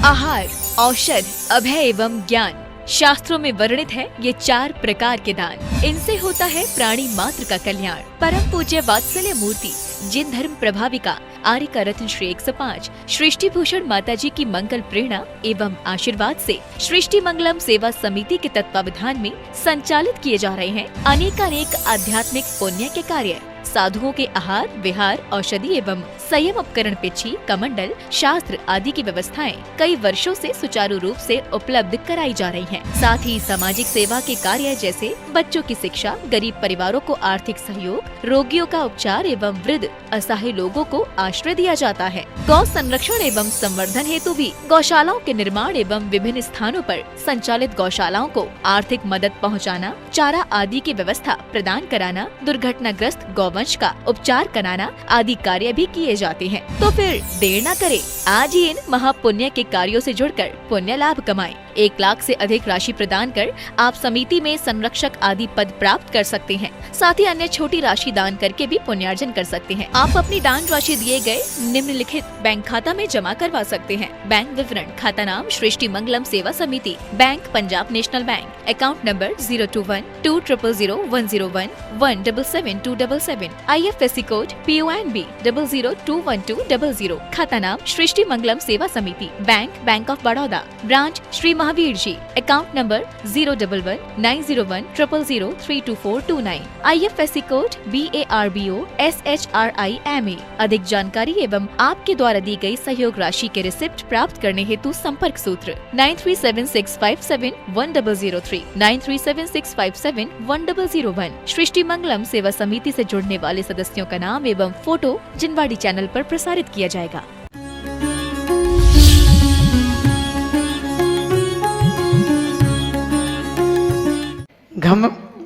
आहार, औषध, अभय एवं ज्ञान। शास्त्रों में वर्णित है ये 4 प्रकार के दान। इनसे होता है प्राणी मात्र का कल्याण। परम पूज्य वात्सल्य मूर्ति जिन धर्म प्रभाविका आर्य का रत्न श्री 105 सृष्टि भूषण माता जी की मंगल प्रेरणा एवं आशीर्वाद से सृष्टि मंगलम सेवा समिति के तत्वावधान में संचालित किए जा रहे हैं अनेकानेक आध्यात्मिक पुण्य के कार्य। साधुओं के आहार, विहार, औषधि एवं संयम उपकरण, पिछी, कमंडल, शास्त्र आदि की व्यवस्थाएं कई वर्षों से सुचारू रूप से उपलब्ध कराई जा रही हैं। साथ ही सामाजिक सेवा के कार्य जैसे बच्चों की शिक्षा, गरीब परिवारों को आर्थिक सहयोग, रोगियों का उपचार एवं वृद्ध असहाय लोगों को आश्रय दिया जाता है। गौ संरक्षण एवं संवर्धन हेतु भी गौशालाओं के निर्माण एवं विभिन्न स्थानों पर संचालित गौशालाओं को आर्थिक मदद पहुँचाना, चारा आदि की व्यवस्था प्रदान कराना, दुर्घटनाग्रस्त गौवंश का उपचार कराना आदि कार्य भी किए जाते हैं। तो फिर देर न करें, आज ही इन महापुण्य के कार्यों से जुड़कर पुण्य लाभ कमाएं। 1 लाख से अधिक राशि प्रदान कर आप समिति में संरक्षक आदि पद प्राप्त कर सकते हैं। साथ ही अन्य छोटी राशि दान करके भी पुण्यार्जन कर सकते हैं। आप अपनी दान राशि दिए गए निम्नलिखित बैंक खाता में जमा करवा सकते हैं। बैंक विवरण: खाता नाम Srishti Mangalam Seva Samiti, bank Punjab national bank, account number 021200101 1777277, IFSC code PONB 0021200। खाता नाम Srishti Mangalam Seva Samiti, bank of Baroda, branch Shri Mahavir ji, account number 011901000032429, IFSC code BARBO SHRIMA। अधिक जानकारी एवं आपके द्वारा दी गई सहयोग राशि के रिसिप्ट प्राप्त करने हेतु संपर्क सूत्र 9376571003, 9376571001। सृष्टि मंगलम सेवा समिति से जुड़ने वाले सदस्यों का नाम एवं फोटो जिनवाड़ी चैनल पर प्रसारित किया जाएगा।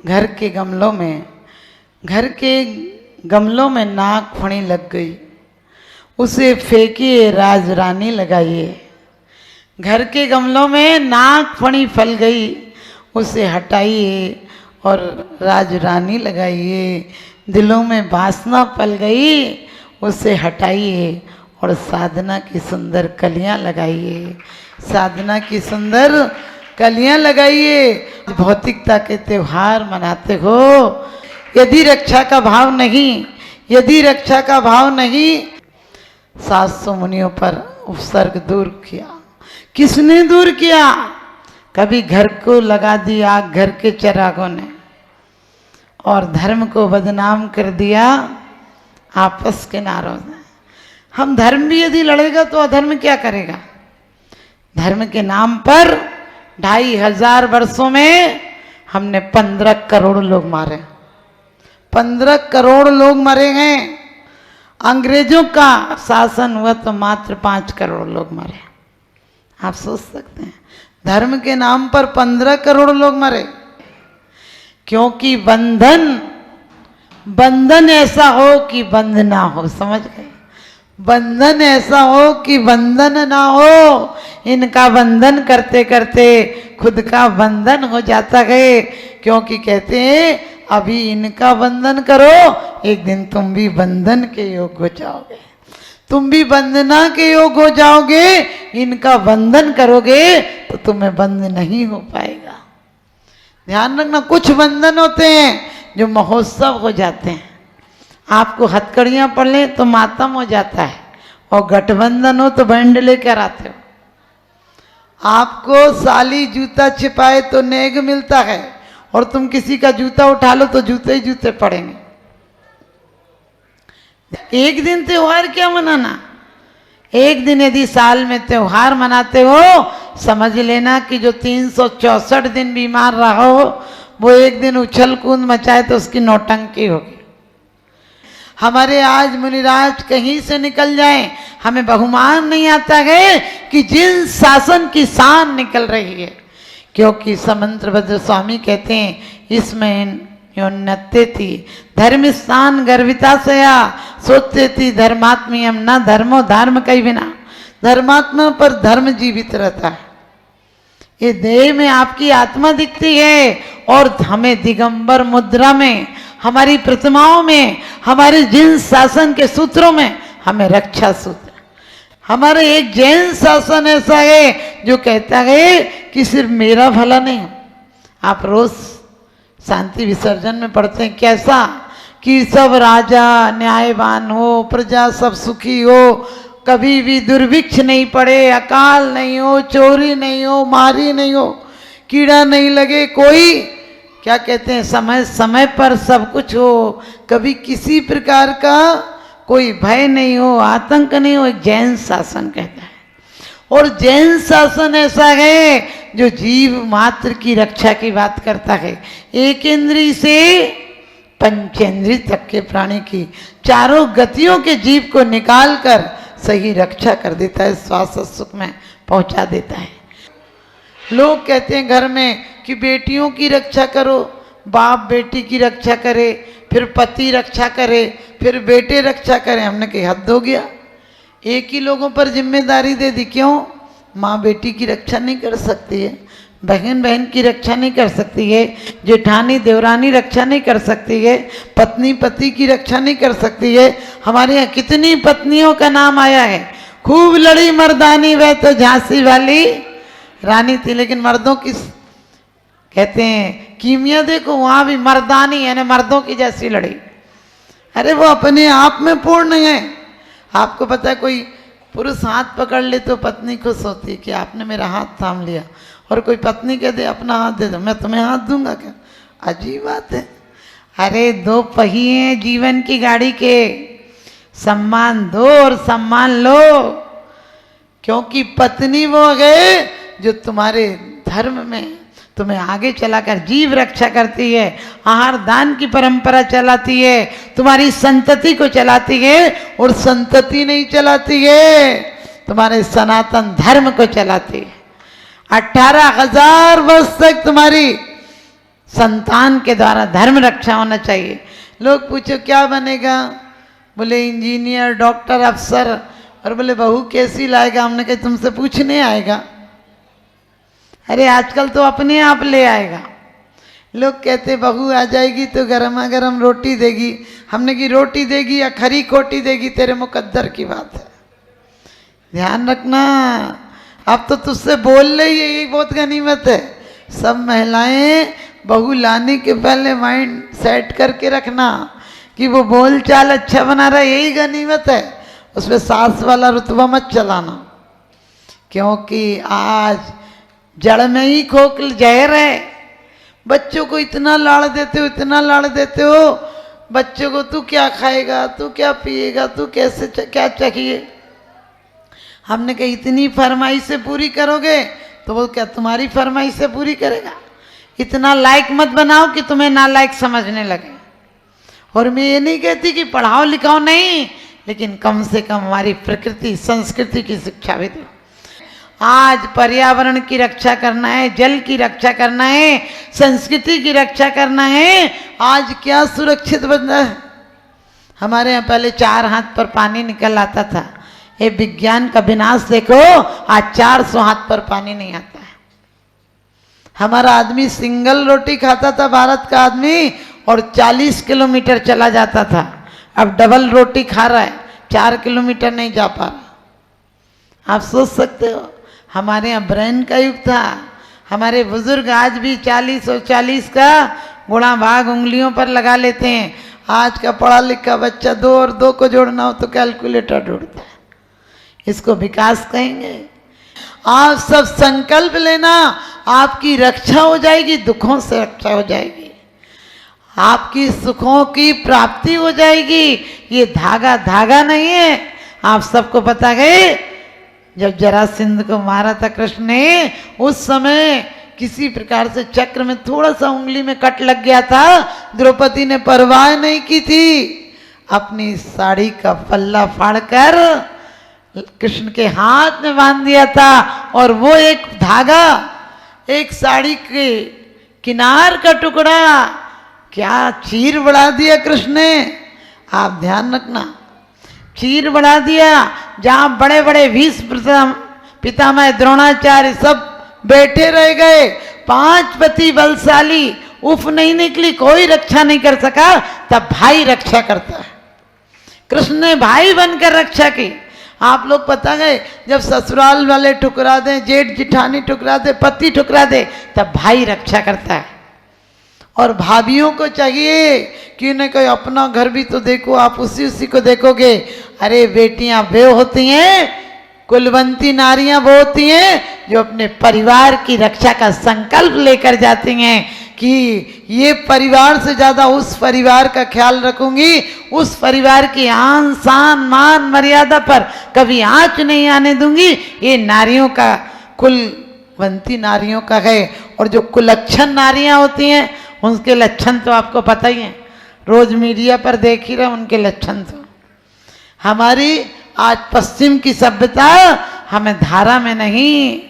घर के गमलों में नाक फणी लग गई, उसे फेंकिए राज रानी लगाइए। घर के गमलों में नाक फणी फल गई, उसे हटाइए और राज रानी लगाइए। दिलों में वासना पल गई, उसे हटाइए और साधना की सुंदर कलियां लगाइए। साधना की सुंदर कलियां लगाइए। भौतिकता के त्योहार मनाते हो, यदि रक्षा का भाव नहीं, 700 मुनियों पर उपसर्ग दूर किया। किसने दूर किया? कभी घर को लगा दी आग घर के चिरागों ने, और धर्म को बदनाम कर दिया आपस के नारों ने। हम धर्म भी यदि लड़ेगा तो अधर्म क्या करेगा? धर्म के नाम पर 2500 वर्षों में हमने 15 करोड़ लोग मारे। 15 करोड़ लोग मरे हैं। अंग्रेजों का शासन हुआ तो मात्र 5 करोड़ लोग मरे। आप सोच सकते हैं, धर्म के नाम पर 15 करोड़ लोग मरे। क्योंकि बंधन ऐसा हो कि बंध ना हो। समझ गए? बंधन ऐसा हो कि बंधन ना हो। इनका बंधन करते करते खुद का बंधन हो जाता है। क्योंकि कहते हैं अभी इनका बंधन करो, एक दिन तुम भी बंधन के योग हो जाओगे, तुम भी बंधना के योग हो जाओगे। इनका बंधन करोगे तो तुम्हें बंध नहीं हो पाएगा। ध्यान रखना, कुछ बंधन होते हैं जो महोत्सव हो जाते हैं। आपको हथकड़ियाँ पड़ लें तो मातम हो जाता है, और गठबंधन हो तो बैंड लेकर आते हो। आपको साली जूता छिपाए तो नेग मिलता है, और तुम किसी का जूता उठा लो तो जूते ही जूते पड़ेंगे। एक दिन त्योहार क्या मनाना? एक दिन यदि साल में त्योहार मनाते हो, समझ लेना कि जो 364 दिन बीमार रहा हो, वो एक दिन उछल कूद मचाए तो उसकी नौटंकी होगी। हमारे आज मुनिराज कहीं से निकल जाएं, हमें बहुमान नहीं आता है कि जिन शासन की शान निकल रही है। क्योंकि समंत्रभद्र स्वामी कहते हैं, इसमें योन्नते थी धर्म स्थान गर्विता सया, सोचते थी धर्मात्मीयम न धर्मो धर्म कई बिना। धर्मात्मा पर धर्म जीवित रहता है। ये देह में आपकी आत्मा दिखती है, और हमें दिगंबर मुद्रा में, हमारी प्रतिमाओं में, हमारे जिन शासन के सूत्रों में हमें रक्षा सूत्र हमारे एक जैन शासन ऐसा है जो कहता है कि सिर्फ मेरा भला नहीं। आप रोज शांति विसर्जन में पढ़ते हैं कैसा कि सब राजा न्यायवान हो, प्रजा सब सुखी हो, कभी भी दुर्भिक्ष नहीं पड़े, अकाल नहीं हो, चोरी नहीं हो, मारी नहीं हो, कीड़ा नहीं लगे, कोई क्या कहते हैं समय समय पर सब कुछ हो, कभी किसी प्रकार का कोई भय नहीं हो, आतंक नहीं हो। एक जैन शासन कहता है। और जैन शासन ऐसा है जो जीव मात्र की रक्षा की बात करता है, एक इंद्रिय से पंचेंद्रिय तक के प्राणी की चारों गतियों के जीव को निकाल कर सही रक्षा कर देता है, स्वास्थ्य सुख में पहुंचा देता है। लोग कहते हैं घर में कि बेटियों की रक्षा करो, बाप बेटी की रक्षा करे, फिर पति रक्षा करे, फिर बेटे रक्षा करें। हमने कही हद हो गया, एक ही लोगों पर जिम्मेदारी दे दी। क्यों? माँ बेटी की रक्षा नहीं कर सकती है, बहन बहन की रक्षा नहीं कर सकती है, जेठानी देवरानी रक्षा नहीं कर सकती है, पत्नी पति की रक्षा नहीं कर सकती है। हमारे यहाँ कितनी पत्नियों का नाम आया है, खूब लड़ी मर्दानी वह तो झांसी वाली रानी थी, लेकिन मर्दों की कहते हैं कीमिया देखो, वहां भी मर्दानी यानी मर्दों की जैसी लड़ी। अरे वो अपने आप में पूर्ण है। आपको पता है कोई पुरुष हाथ पकड़ ले तो पत्नी खुश होती है कि आपने मेरा हाथ थाम लिया, और कोई पत्नी कह दे अपना हाथ दे दो, मैं तुम्हें हाथ दूंगा क्या? अजीब बात है। अरे दो पहिए हैं जीवन की गाड़ी के, सम्मान दो और सम्मान लो, क्योंकि पत्नी वो है जो तुम्हारे धर्म में तुम्हें आगे चलाकर जीव रक्षा करती है, आहार दान की परंपरा चलाती है, तुम्हारी संतति को चलाती है, और संतति नहीं चलाती है, तुम्हारे सनातन धर्म को चलाती है। 18,000 वर्ष तक तुम्हारी संतान के द्वारा धर्म रक्षा होना चाहिए। लोग पूछो क्या बनेगा, बोले इंजीनियर, डॉक्टर, अफसर, और बोले बहू कैसी लाएगा? हमने कहा तुमसे पूछने आएगा। अरे आजकल तो अपने आप ले आएगा। लोग कहते बहू आ जाएगी तो गरमा गरम रोटी देगी। हमने की रोटी देगी या खरी खोटी देगी तेरे मुकद्दर की बात है, ध्यान रखना। अब तो तुझसे बोल ले, यही बहुत गनीमत है। सब महिलाएं बहू लाने के पहले माइंड सेट करके रखना कि वो बोल चाल अच्छा बना रहा है, यही गनीमत है। उसमें सास वाला रुतबा मत चलाना, क्योंकि आज जड़ में ही खोखल जहर है। बच्चों को इतना लाड़ देते हो, इतना लाड़ देते हो बच्चों को, तू क्या खाएगा, तू क्या पिएगा, तू कैसे क्या चाहिए। हमने कहा इतनी फरमाइशें पूरी करोगे तो वो क्या तुम्हारी फरमाइशें पूरी करेगा? इतना लायक मत बनाओ कि तुम्हें नालायक समझने लगे। और मैं ये नहीं कहती कि पढ़ाओ लिखाओ नहीं, लेकिन कम से कम हमारी प्रकृति संस्कृति की शिक्षा भी दो। आज पर्यावरण की रक्षा करना है, जल की रक्षा करना है, संस्कृति की रक्षा करना है। आज क्या सुरक्षित बनना है। हमारे यहाँ पहले 4 हाथ पर पानी निकल आता था, ये विज्ञान का विनाश देखो, आज 400 हाथ पर पानी नहीं आता है। हमारा आदमी सिंगल रोटी खाता था, भारत का आदमी, और 40 किलोमीटर चला जाता था। अब डबल रोटी खा रहा है, 4 किलोमीटर नहीं जा पा रहा। आप सोच सकते हो, हमारे यहाँ ब्रेन का युग था। हमारे बुजुर्ग आज भी 40 और 40 का गुणा भाग उंगलियों पर लगा लेते हैं। आज का पढ़ा लिखा बच्चा 2 और 2 को जोड़ना हो तो कैलकुलेटर ढूंढता है। इसको विकास कहेंगे। आप सब संकल्प लेना, आपकी रक्षा हो जाएगी, दुखों से रक्षा हो जाएगी, आपकी सुखों की प्राप्ति हो जाएगी। ये धागा धागा नहीं है। आप सबको पता है जब जरासंध को मारा था कृष्ण ने, उस समय किसी प्रकार से चक्र में थोड़ा सा उंगली में कट लग गया था। द्रौपदी ने परवाह नहीं की थी, अपनी साड़ी का पल्ला फाड़कर कृष्ण के हाथ में बांध दिया था, और वो एक धागा, एक साड़ी के किनार का टुकड़ा क्या चीर बढ़ा दिया कृष्ण ने। आप ध्यान रखना, चीर बढ़ा दिया। जहां बड़े बड़े भीष्म पितामह द्रोणाचार्य सब बैठे रह गए, 5 पति बलशाली उफ नहीं निकली, कोई रक्षा नहीं कर सका, तब भाई रक्षा करता है। कृष्ण ने भाई बनकर रक्षा की। आप लोग पता है जब ससुराल वाले ठुकरा दें, जेठ जिठानी ठुकरा दे, पति ठुकरा दे, तब भाई रक्षा करता है। और भाभियों को चाहिए कि उन्हें कोई अपना घर भी तो देखो, आप उसी को देखोगे। अरे बेटियां वे होती हैं, कुलवंती नारियां वो होती हैं जो अपने परिवार की रक्षा का संकल्प लेकर जाती हैं कि ये परिवार से ज्यादा उस परिवार का ख्याल रखूंगी, उस परिवार की आन शान मान मर्यादा पर कभी आंच नहीं आने दूंगी। ये नारियों का, कुलवंती नारियों का है। और जो कुलक्षण नारियां होती हैं उनके लक्षण तो आपको पता ही है, रोज मीडिया पर देख ही रहे उनके लक्षण। तो हमारी आज पश्चिम की सभ्यता हमें धारा में नहीं,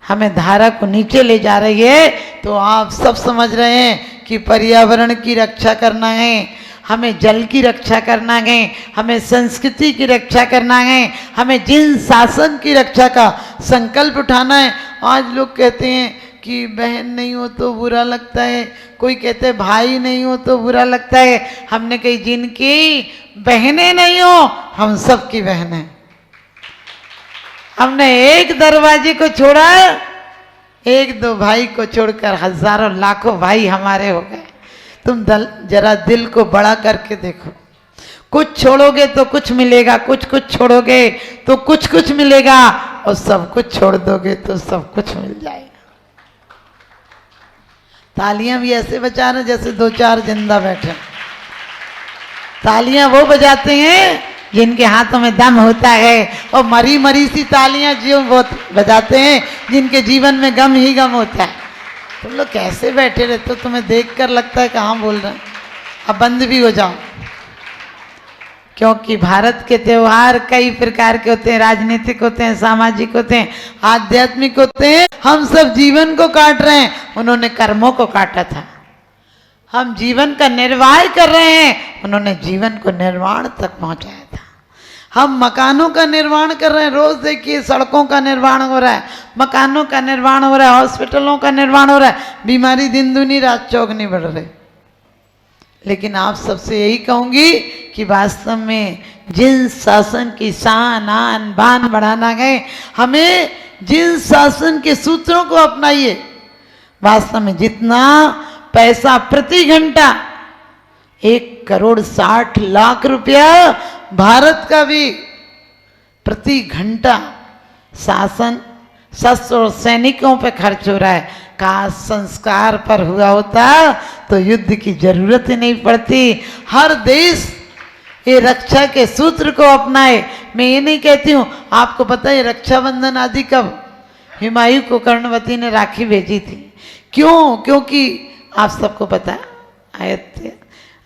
हमें धारा को नीचे ले जा रही है। तो आप सब समझ रहे हैं कि पर्यावरण की रक्षा करना है, हमें जल की रक्षा करना है, हमें संस्कृति की रक्षा करना है, हमें जिन शासन की रक्षा का संकल्प उठाना है। आज लोग कहते हैं कि बहन नहीं हो तो बुरा लगता है, कोई कहते हैं भाई नहीं हो तो बुरा लगता है। हमने कही जिनकी बहनें नहीं हो हम सबकी बहन हैं। हमने एक दरवाजे को छोड़ा, एक दो भाई को छोड़कर हजारों लाखों भाई हमारे हो गए। तुम जरा दिल को बड़ा करके देखो, कुछ छोड़ोगे तो कुछ मिलेगा, कुछ छोड़ोगे तो कुछ मिलेगा, और सब कुछ छोड़ दोगे तो सब कुछ मिल जाएगा। तालियां भी ऐसे बजा रहे जैसे दो चार जिंदा बैठे। तालियां वो बजाते हैं जिनके हाथों में दम होता है, और मरी मरी सी तालियां जो वो बजाते हैं जिनके जीवन में गम ही गम होता है। तुम लोग कैसे बैठे रहते हो, तुम्हें देखकर लगता है कहाँ बोल रहे हैं। अब बंद भी हो जाओ, क्योंकि भारत के त्योहार कई प्रकार के होते हैं, राजनीतिक होते हैं, सामाजिक होते हैं, आध्यात्मिक होते हैं। हम सब जीवन को काट रहे हैं, उन्होंने कर्मों को काटा था। हम जीवन का निर्वाह कर रहे हैं, उन्होंने जीवन को निर्वाण तक पहुंचाया था। हम मकानों का निर्माण कर रहे हैं, रोज देखिए सड़कों का निर्माण हो रहा है, मकानों का निर्माण हो रहा है, हॉस्पिटलों का निर्माण हो रहा है, बीमारी दिन दूनी रात चौगनी बढ़ रही। लेकिन आप सबसे यही कहूंगी कि वास्तव में जिन शासन की शान आन बान बढ़ाना है, हमें जिन शासन के सूत्रों को अपनाइए। वास्तव में जितना पैसा प्रति घंटा 1,60,00,000 रुपया भारत का भी प्रति घंटा शासन शस्त्र और सैनिकों पे खर्च हो रहा है। काश संस्कार पर हुआ होता तो युद्ध की जरूरत ही नहीं पड़ती। हर देश ये रक्षा के सूत्र को अपनाए। मैं ये नहीं कहती हूँ, आपको पता है रक्षाबंधन आदि कब हुमायूं को कर्णवती ने राखी भेजी थी। क्यों? क्योंकि आप सबको पता है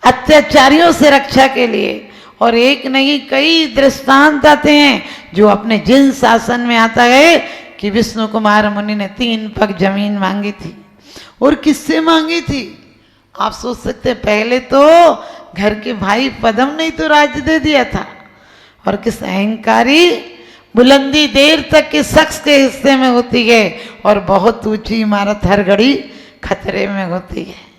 अत्याचारियों से रक्षा के लिए। और एक नहीं कई दृष्टांत आते हैं जो अपने जिन शासन में आता है कि विष्णु कुमार मुनि ने 3 पग जमीन मांगी थी। और किससे मांगी थी? आप सोच सकते हैं, पहले तो घर के भाई पदम ने तो राज्य दे दिया था, और किस अहंकारी बुलंदी देर तक के शख्स के हिस्से में होती है, और बहुत ऊंची इमारत हर घड़ी खतरे में होती है।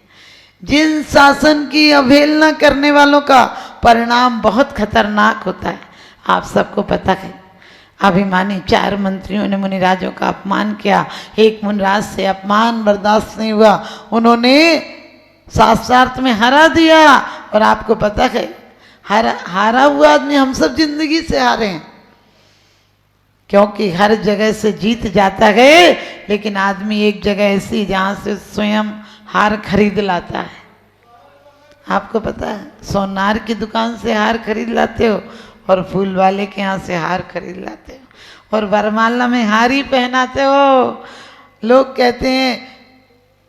जिन शासन की अवहेलना करने वालों का परिणाम बहुत खतरनाक होता है। आप सबको पता है, अभिमानी 4 मंत्रियों ने मुनिराजों का अपमान किया। एक मुनिराज से अपमान बर्दाश्त नहीं हुआ, उन्होंने शास्त्रार्थ में हरा दिया। और आपको पता है हारा हुआ आदमी हम सब जिंदगी से हारे हैं, क्योंकि हर जगह से जीत जाता है, लेकिन आदमी एक जगह ऐसी जहां से स्वयं हार खरीद लाता है। आपको पता है, सोनार की दुकान से हार खरीद लाते हो और फूल वाले के यहाँ से हार खरीद लाते हो, और वरमाला में हार ही पहनाते हो। लोग कहते हैं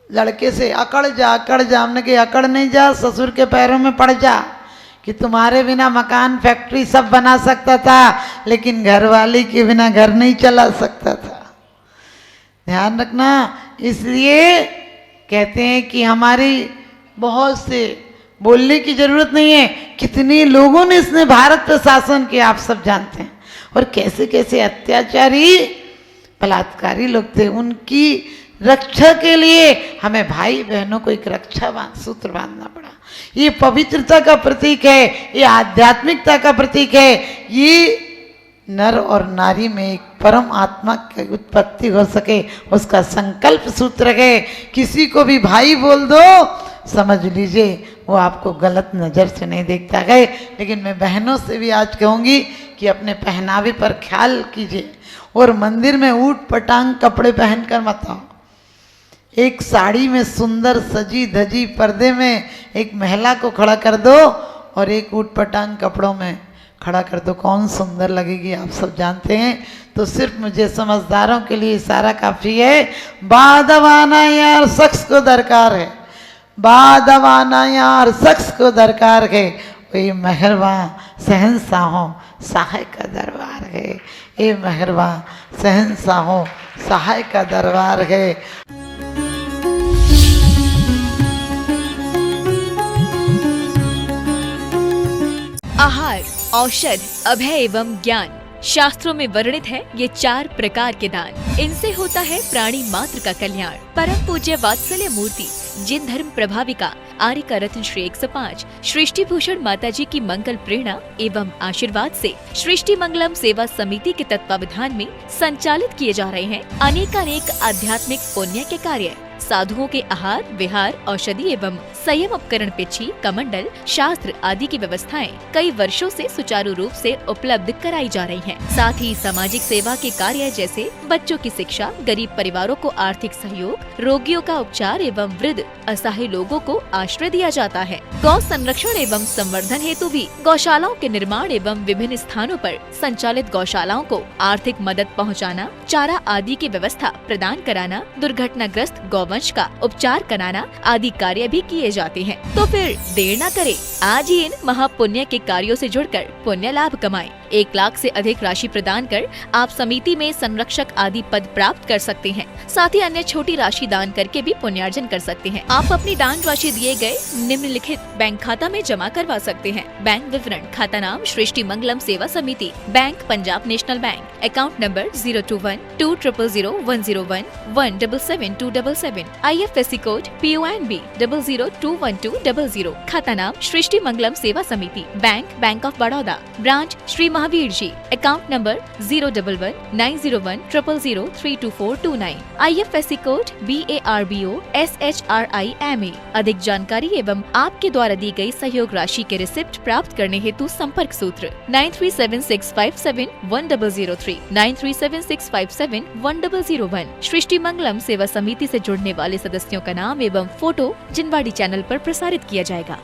लड़के से अकड़ जा। हमने कहा अकड़ नहीं जा, ससुर के पैरों में पड़ जा, कि तुम्हारे बिना मकान फैक्ट्री सब बना सकता था, लेकिन घरवाली के बिना घर नहीं चला सकता था। ध्यान रखना। इसलिए कहते हैं कि हमारी बहुत से बोलने की जरूरत नहीं है, कितने लोगों ने इसने भारत पर शासन किया आप सब जानते हैं, और कैसे कैसे अत्याचारी बलात्कारी लोग थे। उनकी रक्षा के लिए हमें भाई बहनों को एक रक्षा सूत्र बांधना पड़ा। ये पवित्रता का प्रतीक है, ये आध्यात्मिकता का प्रतीक है, ये नर और नारी में एक परम आत्मा की उत्पत्ति हो सके, उसका संकल्प सूत्र है। किसी को भी भाई बोल दो, समझ लीजिए वो आपको गलत नज़र से नहीं देखता है। लेकिन मैं बहनों से भी आज कहूँगी कि अपने पहनावे पर ख्याल कीजिए और मंदिर में ऊट पटांग कपड़े पहनकर मत आओ। एक साड़ी में सुंदर सजी धजी पर्दे में एक महिला को खड़ा कर दो और एक ऊट पटांग कपड़ों में खड़ा कर दो, कौन सुंदर लगेगी आप सब जानते हैं। तो सिर्फ मुझे समझदारों के लिए इशारा काफ़ी है। बादवाना यार शख्स को दरकार है, बादवाना यार शख्स को दरकार है। वही मेहरबां शहंशाहों सहाय का दरबार है, ये मेहरबां शहंशाहों सहाय का दरबार है। आहार, औषध, अभय एवं ज्ञान शास्त्रों में वर्णित है ये 4 प्रकार के दान। इनसे होता है प्राणी मात्र का कल्याण। परम पूज्य वात्सल्य मूर्ति जिन धर्म प्रभाविका आर्य का रत्न श्री 105 सृष्टि भूषण माता जी की मंगल प्रेरणा एवं आशीर्वाद से सृष्टि मंगलम सेवा समिति के तत्वावधान में संचालित किए जा रहे हैं अनेकानेक आध्यात्मिक पुण्य के कार्य। साधुओं के आहार, विहार, औषधि एवं संयम उपकरण, पिछी, कमंडल, शास्त्र आदि की व्यवस्थाएं कई वर्षों से सुचारू रूप से उपलब्ध कराई जा रही हैं। साथ ही सामाजिक सेवा के कार्य जैसे बच्चों की शिक्षा, गरीब परिवारों को आर्थिक सहयोग, रोगियों का उपचार एवं वृद्ध असहाय लोगों को आश्रय दिया जाता है। गौ संरक्षण एवं संवर्धन हेतु भी गौशालाओं के निर्माण एवं विभिन्न स्थानों पर संचालित गौशालाओं को आर्थिक मदद पहुँचाना, चारा आदि की व्यवस्था प्रदान कराना, दुर्घटनाग्रस्त गौवंश का उपचार कराना आदि कार्य भी किए जाते हैं। तो फिर देर न करें, आज ही इन महापुण्य के कार्यों से जुड़कर पुण्य लाभ कमाएं। 1 लाख से अधिक राशि प्रदान कर आप समिति में संरक्षक आदि पद प्राप्त कर सकते हैं। साथ ही अन्य छोटी राशि दान करके भी पुण्यार्जन कर सकते हैं। आप अपनी दान राशि दिए गए निम्नलिखित बैंक खाता में जमा करवा सकते हैं। बैंक विवरण: खाता नाम Srishti Mangalam Seva Samiti, bank Punjab national bank, account number 021200101 1777277, IFSC code PONB 0021200। खाता नाम Srishti Mangalam Seva Samiti, bank of Baroda, branch Shri Mahavir ji, account number 011901000032429, IFSC code BARBO SHRIMA। अधिक जानकारी एवं आपके द्वारा दी गई सहयोग राशि के रिसिप्ट प्राप्त करने हेतु संपर्क सूत्र 9376571003 9376571001। सृष्टि मंगलम सेवा समिति से जुड़ने वाले सदस्यों का नाम एवं फोटो जिनवाड़ी चैनल पर प्रसारित किया जाएगा।